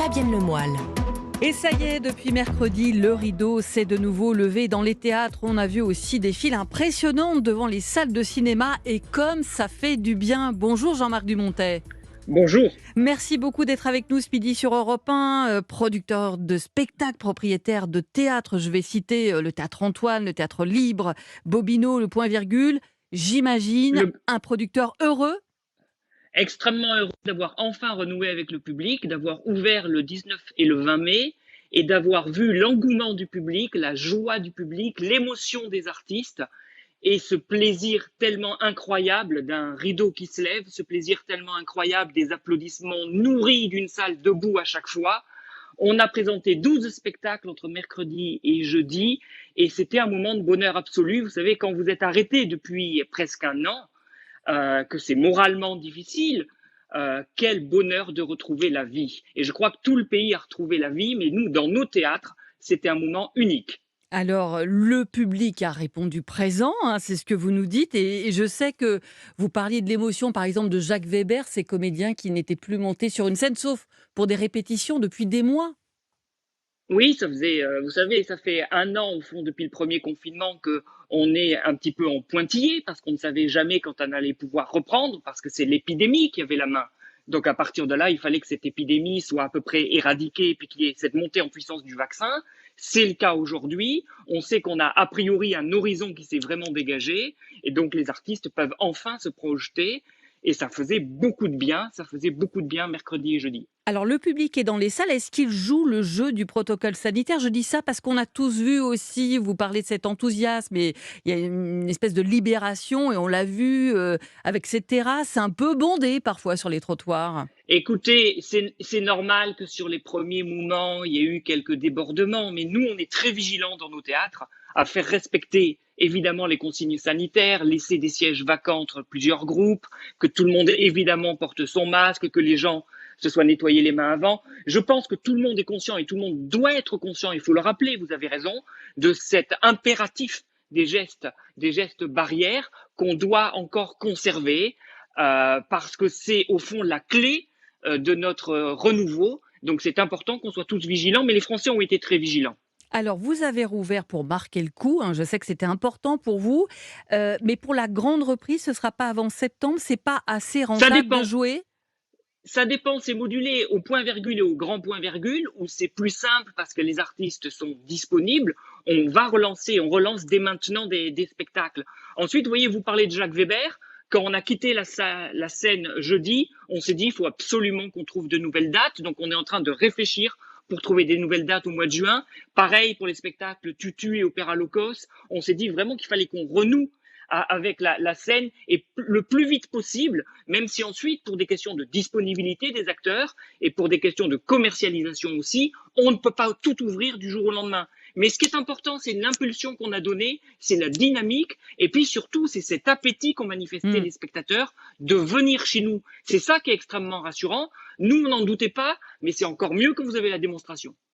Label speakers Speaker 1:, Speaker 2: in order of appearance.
Speaker 1: Fabienne Lemoyle.
Speaker 2: Et ça y est, depuis mercredi, le rideau s'est de nouveau levé dans les théâtres. On a vu aussi des files impressionnantes devant les salles de cinéma et comme ça fait du bien. Bonjour Jean-Marc Dumontet.
Speaker 3: Bonjour.
Speaker 2: Merci beaucoup d'être avec nous ce midi sur Europe 1, producteur de spectacles, propriétaire de théâtre. Je vais citer le Théâtre Antoine, le Théâtre Libre, Bobino, le Point Virgule. J'imagine un producteur heureux.
Speaker 3: Extrêmement heureux d'avoir enfin renoué avec le public, d'avoir ouvert le 19 et le 20 mai et d'avoir vu l'engouement du public, la joie du public, l'émotion des artistes et ce plaisir tellement incroyable d'un rideau qui se lève, ce plaisir tellement incroyable des applaudissements nourris d'une salle debout à chaque fois. On a présenté 12 spectacles entre mercredi et jeudi et c'était un moment de bonheur absolu. Vous savez, quand vous êtes arrêté depuis presque un an, que c'est moralement difficile, quel bonheur de retrouver la vie. Et je crois que tout le pays a retrouvé la vie, mais nous, dans nos théâtres, c'était un moment unique.
Speaker 2: Alors, le public a répondu présent, hein, c'est ce que vous nous dites. Et je sais que vous parliez de l'émotion, par exemple, de Jacques Weber, ces comédiens qui n'étaient plus montés sur une scène, sauf pour des répétitions depuis des mois.
Speaker 3: Oui, ça faisait, vous savez, ça fait un an, au fond, depuis le premier confinement, que on est un petit peu en pointillé, parce qu'on ne savait jamais quand on allait pouvoir reprendre, parce que c'est l'épidémie qui avait la main. Donc, à partir de là, il fallait que cette épidémie soit à peu près éradiquée, puis qu'il y ait cette montée en puissance du vaccin. C'est le cas aujourd'hui. On sait qu'on a a priori un horizon qui s'est vraiment dégagé, et donc les artistes peuvent enfin se projeter. Et ça faisait beaucoup de bien. Ça faisait beaucoup de bien mercredi et jeudi.
Speaker 2: Alors, le public est dans les salles. Est-ce qu'il joue le jeu du protocole sanitaire? Je dis ça parce qu'on a tous vu aussi, vous parlez de cet enthousiasme, et il y a une espèce de libération, et on l'a vu avec ces terrasses un peu bondées parfois sur les trottoirs.
Speaker 3: Écoutez, c'est normal que sur les premiers moments, il y ait eu quelques débordements, mais nous, on est très vigilants dans nos théâtres à faire respecter évidemment les consignes sanitaires, laisser des sièges vacants entre plusieurs groupes, que tout le monde évidemment porte son masque, que les gens se soient nettoyés les mains avant. Je pense que tout le monde est conscient et tout le monde doit être conscient, il faut le rappeler, vous avez raison, de cet impératif des gestes barrières qu'on doit encore conserver parce que c'est au fond la clé de notre renouveau. Donc c'est important qu'on soit tous vigilants, mais les Français ont été très vigilants.
Speaker 2: Alors, vous avez rouvert pour marquer le coup, hein, je sais que c'était important pour vous, mais pour la grande reprise, ce ne sera pas avant septembre. C'est pas assez
Speaker 3: Ça
Speaker 2: rentable de
Speaker 3: dépend.
Speaker 2: jouer?
Speaker 3: Ça dépend, c'est modulé au point virgule et au grand point virgule, où c'est plus simple parce que les artistes sont disponibles. On relance dès maintenant des spectacles. Ensuite, vous voyez, vous parlez de Jacques Weber. Quand on a quitté la scène jeudi, on s'est dit, il faut absolument qu'on trouve de nouvelles dates. Donc, on est en train de réfléchir pour trouver des nouvelles dates au mois de juin. Pareil pour les spectacles Tutu et Opéra Locos. On s'est dit vraiment qu'il fallait qu'on renoue avec la scène et le plus vite possible, même si ensuite, pour des questions de disponibilité des acteurs et pour des questions de commercialisation aussi, on ne peut pas tout ouvrir du jour au lendemain. Mais ce qui est important, c'est l'impulsion qu'on a donnée, c'est la dynamique, et puis surtout, c'est cet appétit qu'ont manifesté les spectateurs de venir chez nous. C'est ça qui est extrêmement rassurant. Nous, on n'en doutait pas, mais c'est encore mieux que vous avez la démonstration.